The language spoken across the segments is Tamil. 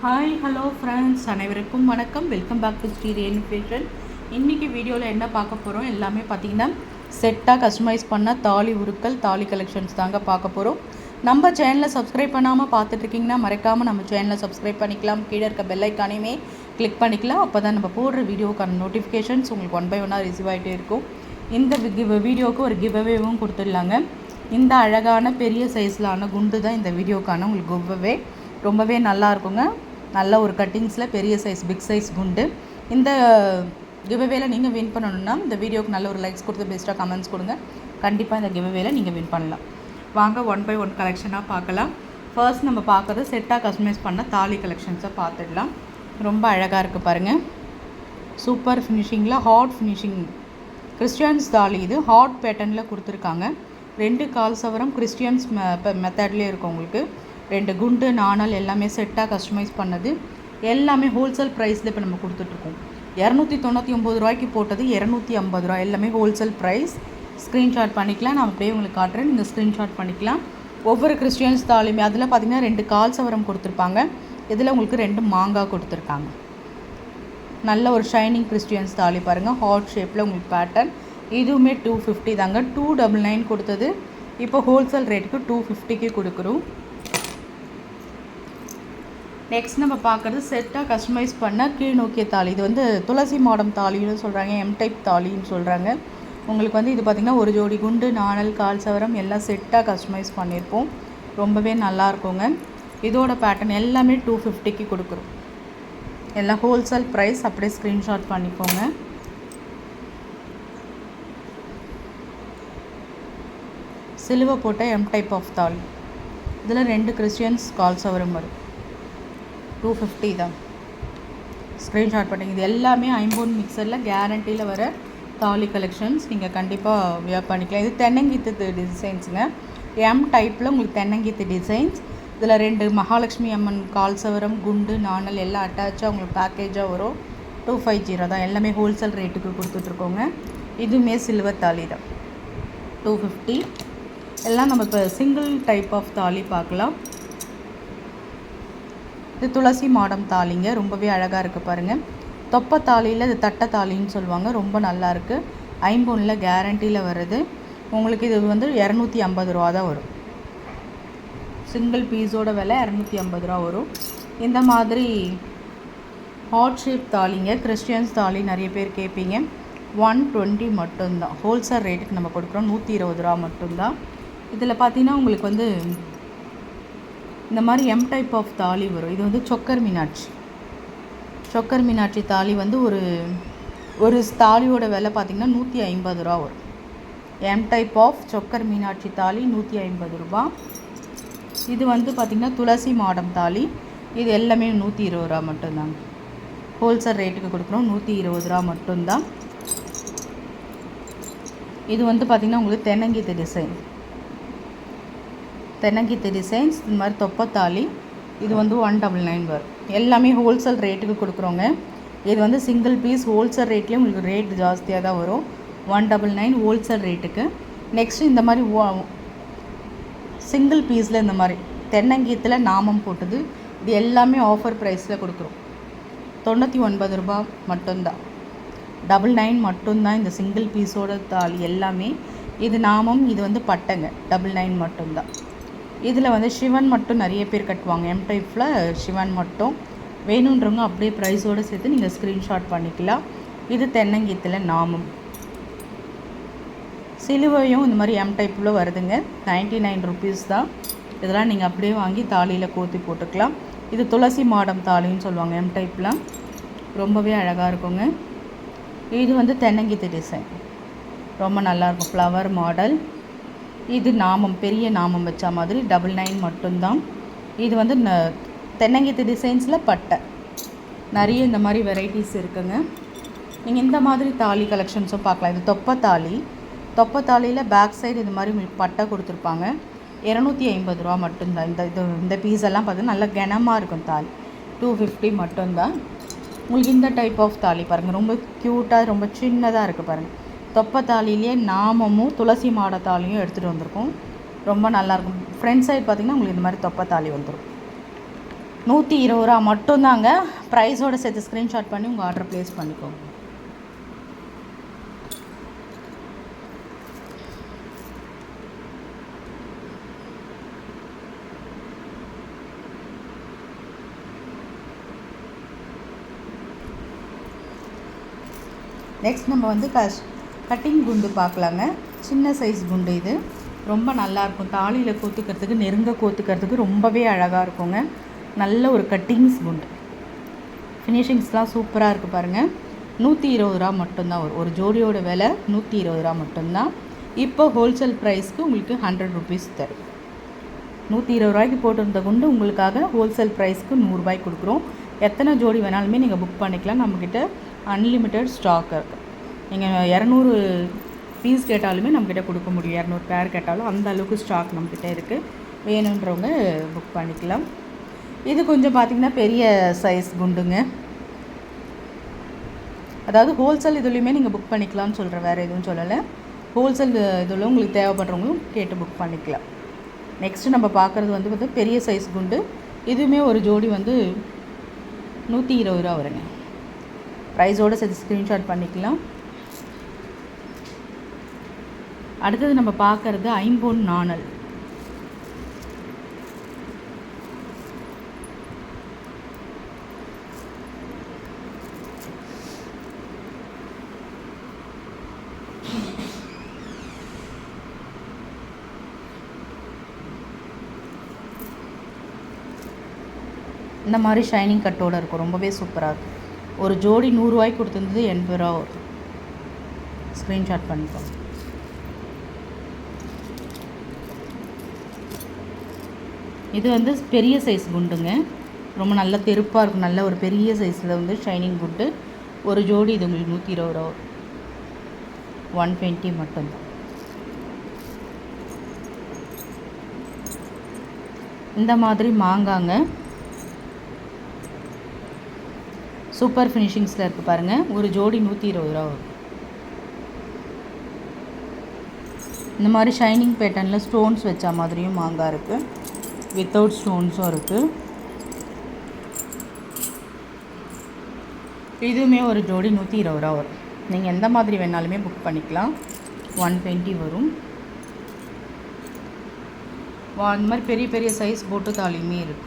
ஹாய் ஹலோ ஃப்ரெண்ட்ஸ், அனைவருக்கும் வணக்கம். Welcome back to Shri Renu fashion. இன்றைக்கி வீடியோவில் என்ன பார்க்க போகிறோம், எல்லாமே பார்த்திங்கன்னா செட்டாக கஸ்டமைஸ் பண்ண தாலி உருக்கள், தாலி கலெக்ஷன்ஸ் தாங்க பார்க்க போகிறோம். நம்ம சேனலை சப்ஸ்கிரைப் பண்ணாமல் பார்த்துட்ருக்கீங்கன்னா மறக்காமல் நம்ம சேனலை சப்ஸ்கிரைப் பண்ணிக்கலாம். கீழே இருக்க பெல் ஐக்கானையுமே கிளிக் பண்ணிக்கலாம். அப்போ தான் நம்ம போடுற வீடியோக்கான நோட்டிஃபிகேஷன்ஸ் உங்களுக்கு 1 by 1 ரிசீவ் ஆகிட்டே இருக்கும். இந்த வீடியோவுக்கு ஒரு கிவ்அவேவும் கொடுத்துடலாங்க. இந்த அழகான பெரிய சைஸ்லான குண்டு தான் இந்த வீடியோக்கான உங்களுக்கு கிவ்அவே. ரொம்பவே நல்லா இருக்குங்க. நல்ல ஒரு கட்டிங்ஸில் பெரிய சைஸ் பிக் சைஸ் குண்டு. இந்த கிவ்அவேல நீங்கள் வின் பண்ணணுன்னா இந்த வீடியோக்கு நல்ல ஒரு லைக்ஸ் கொடுத்து பெஸ்ட்டாக கமெண்ட்ஸ் கொடுங்க. கண்டிப்பாக இந்த கிவ்அவேல நீங்கள் வின் பண்ணலாம். வாங்க 1 by 1 கலெக்ஷனாக பார்க்கலாம். ஃபர்ஸ்ட் நம்ம பார்க்குறது செட்டாக கஸ்டமைஸ் பண்ண தாலி கலெக்ஷன்ஸை பார்த்துடலாம். ரொம்ப அழகாக இருக்குது பாருங்கள். சூப்பர் ஃபினிஷிங்கில் ஹாட் ஃபினிஷிங் கிறிஸ்டியன்ஸ் தாலி. இது ஹாட் பேட்டர்னில் கொடுத்துருக்காங்க. 2 கால் சவரம் கிறிஸ்டியன்ஸ் மெத்தட்லேயே இருக்கும். உங்களுக்கு 2 குண்டு நாணல் எல்லாமே செட்டாக கஸ்டமைஸ் பண்ணது. எல்லாமே ஹோல்சேல் ப்ரைஸில் இப்போ நம்ம கொடுத்துட்ருக்கோம். 299 ரூபாய்க்கு போட்டது 250 ரூபா. எல்லாமே ஹோல்சேல் ப்ரைஸ். ஸ்க்ரீன்ஷாட் பண்ணிக்கலாம். நான் அப்படியே உங்களுக்கு காட்டுறேன், நீங்கள் ஸ்க்ரீன்ஷாட் பண்ணிக்கலாம். ஒவ்வொரு கிறிஸ்டியன்ஸ் தாலியுமே அதில் பார்த்திங்கன்னா 2 கால் சவரம் கொடுத்துருப்பாங்க. இதில் உங்களுக்கு 2 மாங்காய் கொடுத்துருக்காங்க. நல்ல ஒரு ஷைனிங் கிறிஸ்டியன்ஸ் தாலி பாருங்கள். ஹாட் ஷேப்பில் உங்களுக்கு பேட்டர்ன். இதுவுமே 250 தாங்க. 299 கொடுத்தது இப்போ ஹோல்சேல் ரேட்டுக்கு 250க்கு கொடுக்குறோம். நெக்ஸ்ட் நம்ம பார்க்குறது செட்டாக கஸ்டமைஸ் பண்ண கீழ் நோக்கிய தாலி. இது வந்து துளசி மாடம் தாலின்னு சொல்கிறாங்க, எம் டைப் தாலின்னு சொல்கிறாங்க. உங்களுக்கு வந்து இது பார்த்திங்கன்னா ஒரு ஜோடி குண்டு நாணல் கால் சவரம் எல்லாம் செட்டாக கஸ்டமைஸ் பண்ணியிருப்போம். ரொம்பவே நல்லாயிருக்குங்க. இதோட பேட்டர்ன் எல்லாமே 250க்கு கொடுக்குறோம். எல்லாம் ஹோல்சேல் ப்ரைஸ். அப்படியே ஸ்க்ரீன்ஷாட் பண்ணிக்கோங்க. சிலுவை போட்ட எம் டைப் ஆஃப் தாலி. இதில் 2 கிறிஸ்டியன்ஸ் கால் சவரம் வரும். 250 தான். ஸ்க்ரீன்ஷாட் பண்ணிங்க. இது எல்லாமே 50 மிக்சரில் கேரண்டியில் வர தாலி கலெக்ஷன்ஸ். நீங்கள் கண்டிப்பாக வியர் பண்ணிக்கலாம். இது தென்னங்கீத்து டிசைன்ஸுங்க. எம் டைப்பில் உங்களுக்கு தென்னங்கீத்து டிசைன்ஸ். இதில் 2 மகாலட்சுமி அம்மன் கால் சவரம் குண்டு நாணல் எல்லாம் அட்டாச்சாக உங்களுக்கு பேக்கேஜாக வரும். 250 தான். எல்லாமே ஹோல்சேல் ரேட்டுக்கு கொடுத்துட்ருக்கோங்க. இதுவுமே சில்வர் தாலி தான். 250. எல்லாம் நம்ம இப்போ சிங்கிள் டைப் ஆஃப் தாலி பார்க்கலாம். இது துளசி மாடம் தாலிங்க. ரொம்பவே அழகாக இருக்குது பாருங்கள். தொப்பை தாலியில் இது தட்டை தாலின்னு சொல்லுவாங்க. ரொம்ப நல்லாயிருக்கு. 50 கேரண்டியில் வருது. உங்களுக்கு இது வந்து 250 ரூபா தான் வரும். சிங்கிள் பீஸோட விலை 250 ரூபா வரும். இந்த மாதிரி ஹாட் ஷேப் தாலிங்க. கிறிஸ்டியன்ஸ் தாலி நிறைய பேர் கேட்பீங்க. 120 மட்டும்தான். ஹோல்சேல் ரேட்டுக்கு நம்ம கொடுக்குறோம். 120 ரூபா மட்டும்தான். இதில் பார்த்தீங்கன்னா உங்களுக்கு வந்து இந்த மாதிரி எம் டைப் ஆஃப் தாலி வரும். இது வந்து சொக்கர் மீனாட்சி தாலி வந்து ஒரு தாலியோட விலை பார்த்திங்கன்னா 150 ரூபா வரும். M type of Chokkar Meenakshi தாலி 150 ரூபா. இது வந்து பார்த்திங்கன்னா துளசி மாடம் தாலி. இது எல்லாமே 120 ரூபா மட்டும்தாங்க. ஹோல்சேல் ரேட்டுக்கு கொடுக்குறோம். 120 ரூபா மட்டும்தான். இது வந்து பார்த்திங்கன்னா உங்களுக்கு தென்னங்கீத்து டிசைன்ஸ். இந்த மாதிரி தொப்பத்தாலி. இது வந்து 199 வரும். எல்லாமே ஹோல்சேல் ரேட்டுக்கு கொடுக்குறோங்க. இது வந்து சிங்கிள் பீஸ் ஹோல்சேல் ரேட்லேயே உங்களுக்கு ரேட் ஜாஸ்தியாக தான் வரும். 199 ஹோல்சேல் ரேட்டுக்கு. நெக்ஸ்ட்டு இந்த மாதிரி சிங்கிள் பீஸில் இந்த மாதிரி தென்னங்கீத்தில் நாமம் போட்டது. இது எல்லாமே ஆஃபர் ப்ரைஸில் கொடுக்குறோம். 99 ரூபா மட்டும்தான். 99 மட்டும்தான் இந்த சிங்கிள் பீஸோட தாலி எல்லாமே. இது நாமம், இது வந்து பட்டைங்க. 99 மட்டும்தான். இதில் வந்து சிவன் மட்டும் நிறைய பேர் கட்டுவாங்க. எம் டைப்பில் சிவன் மட்டும் வேணுன்றவங்க அப்படியே ப்ரைஸோடு சேர்த்து நீங்கள் ஸ்க்ரீன்ஷாட் பண்ணிக்கலாம். இது தென்னங்கீத்தில் நாமம். சிலுவையும் இந்த மாதிரி எம் டைப்பில் வருதுங்க. 99 ருபீஸ் தான். இதெல்லாம் நீங்கள் அப்படியே வாங்கி தாலியில் கோத்தி போட்டுக்கலாம். இது துளசி மாடம் தாலின்னு சொல்லுவாங்க. எம் டைப்பில் ரொம்பவே அழகாக இருக்குங்க. இது வந்து தென்னங்கீத்து டிசைன். ரொம்ப நல்லாயிருக்கும். Flower model. இது நாமம், பெரிய நாமம் வச்ச மாதிரி 99 மட்டும்தான். இது வந்து தென்னங்கீத்து டிசைன்ஸில் பட்டை. நிறைய இந்த மாதிரி வெரைட்டிஸ் இருக்குங்க. நீங்கள் இந்த மாதிரி தாலி கலெக்ஷன்ஸும் பார்க்கலாம். இது தொப்பை தாலியில் பேக் சைடு இது மாதிரி உங்களுக்கு பட்டை கொடுத்துருப்பாங்க. 250 ரூபா மட்டும்தான். இந்த பீஸ் எல்லாம் பார்த்தீங்கன்னா நல்லா கனமாக இருக்கும் தாலி. 250 மட்டும்தான். உங்களுக்கு இந்த டைப் ஆஃப் தாலி பாருங்கள். ரொம்ப க்யூட்டாக ரொம்ப சின்னதாக இருக்குது பாருங்கள். தொப்பை தாலியிலே நாமமும் துளசி மாட தாலியும் எடுத்துகிட்டு வந்திருக்கோம். ரொம்ப நல்லாயிருக்கும். ஃப்ரண்ட் சைடு பார்த்திங்கன்னா உங்களுக்கு இந்த மாதிரி தொப்பை தாலி வந்துடும். 120 ரூபா மட்டும்தாங்க. ப்ரைஸோடு சேர்த்து ஸ்க்ரீன்ஷாட் பண்ணி உங்கள் ஆர்டர் ப்ளேஸ் பண்ணிக்கோங்க. நெக்ஸ்ட் நம்ம வந்து கட்டிங் குண்டு பார்க்கலாங்க. சின்ன சைஸ் குண்டு இது ரொம்ப நல்லாயிருக்கும். தாலியில் கோத்துக்கிறதுக்கு நெருங்க கோத்துக்கிறதுக்கு ரொம்பவே அழகாக இருக்குங்க. நல்ல ஒரு கட்டிங்ஸ் குண்டு. ஃபினிஷிங்ஸ்லாம் சூப்பராக இருக்குது பாருங்கள். 120 ரூபா மட்டும்தான் வரும். ஒரு ஜோடியோட விலை 120 ரூபா மட்டும்தான். இப்போ ஹோல்சேல் ப்ரைஸ்க்கு உங்களுக்கு 100 ருபீஸ் தரும். 120 ரூபாய்க்கு போட்டிருந்த குண்டு உங்களுக்காக ஹோல்சேல் ப்ரைஸ்க்கு 100 ரூபாய்க்கு கொடுக்குறோம். எத்தனை ஜோடி வேணாலுமே நீங்கள் புக் பண்ணிக்கலாம். நம்மக்கிட்ட அன்லிமிட்டெட் ஸ்டாக் இருக்குது. நீங்கள் 200 பீஸ் கேட்டாலுமே நம்மக்கிட்ட கொடுக்க முடியும். 200 பேர் கேட்டாலும் அந்த அளவுக்கு ஸ்டாக் நம்மக்கிட்ட இருக்குது. வேணுன்றவங்க புக் பண்ணிக்கலாம். இது கொஞ்சம் பார்த்திங்கன்னா பெரிய சைஸ் குண்டுங்க. அதாவது ஹோல்சேல் இதுலேயுமே நீங்கள் புக் பண்ணிக்கலாம்னு சொல்கிறேன், வேறு எதுவும் சொல்லலை. ஹோல்சேல் இதில் உங்களுக்கு தேவைப்படுறவங்களும் கேட்டு புக் பண்ணிக்கலாம். நெக்ஸ்ட்டு நம்ம பார்க்குறது வந்து பெரிய சைஸ் குண்டு. இதுவுமே ஒரு ஜோடி வந்து 120 ரூபா வருங்க. ப்ரைஸோடு சேர்த்து ஸ்க்ரீன்ஷாட் பண்ணிக்கலாம். அடுத்தது நம்ம பார்க்குறது ஐம்பொன் நாணல். இந்த மாதிரி ஷைனிங் கட்டோடு இருக்கும். ரொம்பவே சூப்பராக இருக்கும். ஒரு ஜோடி 100 ரூபாய்க்கு கொடுத்துருந்தது 80 ரூபா வரும். ஸ்க்ரீன்ஷாட் பண்ணிப்போம். இது வந்து பெரிய சைஸ் குண்டுங்க. ரொம்ப நல்ல தெருப்பாக இருக்கும். நல்ல ஒரு பெரிய சைஸில் வந்து ஷைனிங் குண்டு. ஒரு ஜோடி இது உங்களுக்கு 120 ரூபா வரும். 120 மட்டும்தான். இந்த மாதிரி மாங்காங்க சூப்பர் ஃபினிஷிங்ஸில் இருக்குது பாருங்கள். ஒரு ஜோடி 120 ரூபா வரும். இந்த மாதிரி ஷைனிங் பேட்டர்னில் ஸ்டோன்ஸ் வச்ச மாதிரியும் மாங்காய் இருக்குது. வித்தவுட் ஸ்டோன்ஸும் இருக்குது. இதுவுமே ஒரு ஜோடி 120 ரூபா வரும். நீங்கள் எந்த மாதிரி வேணாலுமே புக் பண்ணிக்கலாம். 120 வரும். அந்த மாதிரி பெரிய பெரிய சைஸ் போட்டு தாலியுமே இருக்குது.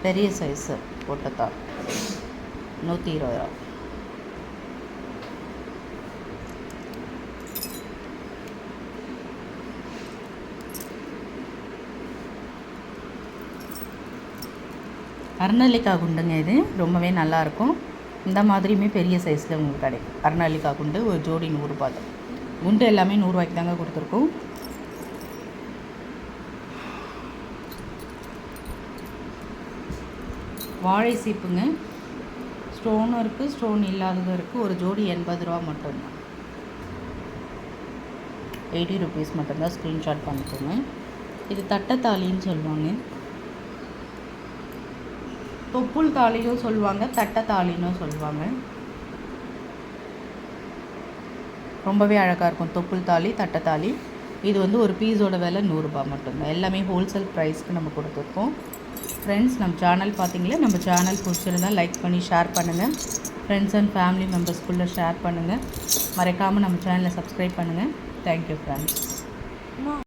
பெரிய சைஸு போட்டதால் 120 ரூபா. அருணல்லிக்காய் குண்டுங்க. இது ரொம்பவே நல்லாயிருக்கும். இந்த மாதிரியுமே பெரிய சைஸில் உங்களுக்கு கிடைக்கும். அருணல்லிக்காய் குண்டு ஒரு ஜோடி 100 ரூபா தான். குண்டு எல்லாமே 100 ரூபாய்க்கு தாங்க கொடுத்துருக்கோம். வாழை சீப்புங்க. ஸ்டோனும் இருக்குது, ஸ்டோன் இல்லாததும் இருக்குது. ஒரு ஜோடி 80 ரூபா மட்டும்தான். 80 ருபீஸ் மட்டும்தான். ஸ்க்ரீன்ஷாட் பண்ணிக்கோங்க. இது தட்டத்தாலின்னு சொல்லுவாங்க. தொப்புள் தாலியும் சொல்லுவாங்க, தட்டத்தாலின்னு சொல்லுவாங்க. ரொம்பவே அழகாக இருக்கும். தொப்புள் தாலி, தட்டத்தாலி. இது வந்து ஒரு பீஸோட விலை 100 ரூபா மட்டும்தான். எல்லாமே ஹோல்சேல் ப்ரைஸ்க்கு நம்ம கொடுத்துருக்கோம். ஃப்ரெண்ட்ஸ், நம்ம சேனல் பார்த்தீங்களா? நம்ம சேனல் பிடிச்சிருந்தால் லைக் பண்ணி ஷேர் பண்ணுங்கள். ஃப்ரெண்ட்ஸ் அண்ட் ஃபேமிலி மெம்பர்ஸ்குள்ளே ஷேர் பண்ணுங்கள். மறக்காமல் நம்ம சேனலை சப்ஸ்கிரைப் பண்ணுங்கள். Thank you friends.